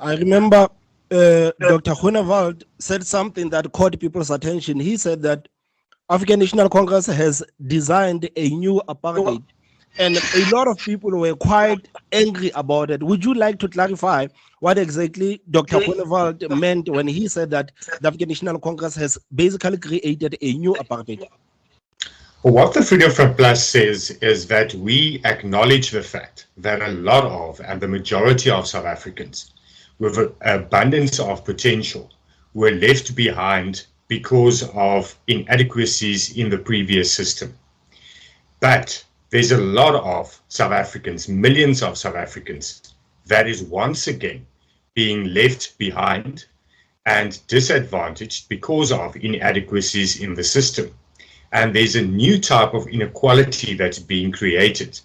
I remember Dr. Groenewald said something that caught people's attention. He said that African National Congress has designed a new apartheid, and a lot of people were quite angry about it. Would you like to clarify what exactly Dr. Groenewald meant when he said that the African National Congress has basically created a new apartheid? Well, what the Freedom Front Plus says is that we acknowledge the fact that a lot of, and the majority of South Africans with an abundance of potential were left behind because of inadequacies in the previous system. But there's a lot of South Africans, millions of South Africans, that is once again being left behind and disadvantaged because of inadequacies in the system. And there's a new type of inequality that's being created.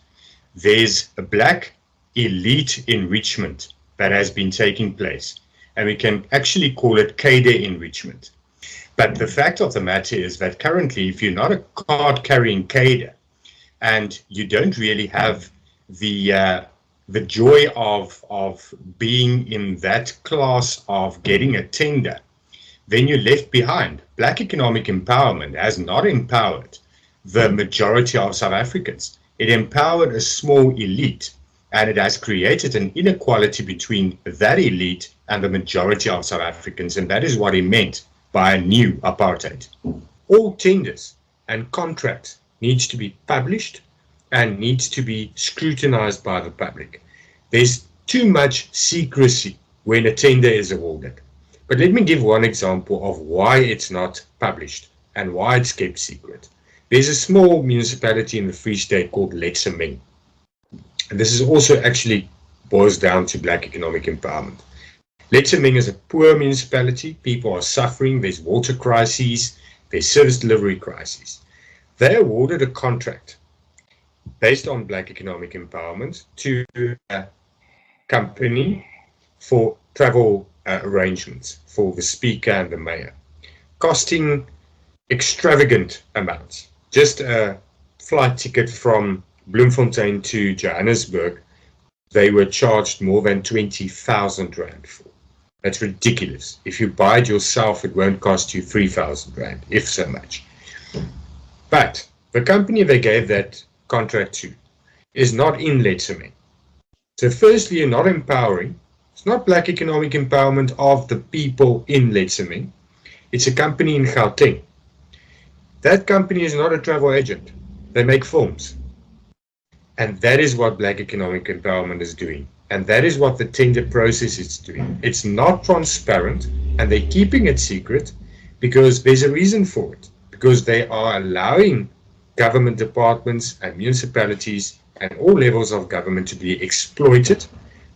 There's a black elite enrichment that has been taking place, and we can actually call it cadre enrichment. But the fact of the matter is that currently, if you're not a card-carrying cadre and you don't really have the joy of being in that class of getting a tender, then you're left behind. Black economic empowerment has not empowered the majority of South Africans. It empowered a small elite, and it has created an inequality between that elite and the majority of South Africans, and that is what he meant by a new apartheid. All tenders and contracts needs to be published and needs to be scrutinized by the public. There's too much secrecy when a tender is awarded. But let me give one example of why it's not published and why it's kept secret. There's a small municipality in the Free State called Letsemeng. And this is also actually boils down to black economic empowerment. Letsemeng is a poor municipality. People are suffering. There's water crises. There's service delivery crises. They awarded a contract based on black economic empowerment to a company for travel arrangements for the speaker and the mayor, costing extravagant amounts. Just a flight ticket from Bloemfontein to Johannesburg, they were charged more than 20,000 Rand for. That's ridiculous. If you buy it yourself, it won't cost you 3,000 Rand, if so much. But the company they gave that contract to is not in Letsemeng. So firstly, you're not empowering. It's not black economic empowerment of the people in Letsemeng. It's a company in Gauteng. That company is not a travel agent. They make films. And that is what black economic empowerment is doing. And that is what the tender process is doing. It's not transparent, and they're keeping it secret because there's a reason for it. Because they are allowing government departments and municipalities and all levels of government to be exploited,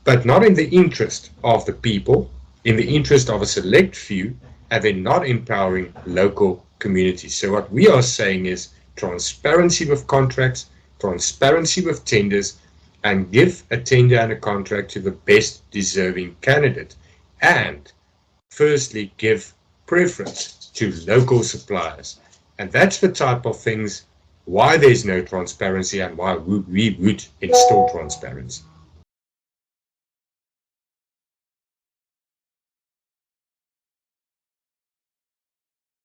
but not in the interest of the people, in the interest of a select few, and they're not empowering local communities. So what we are saying is transparency with contracts, transparency with tenders, and give a tender and a contract to the best deserving candidate. And firstly, give preference to local suppliers. And that's the type of things why there's no transparency and why we would install transparency.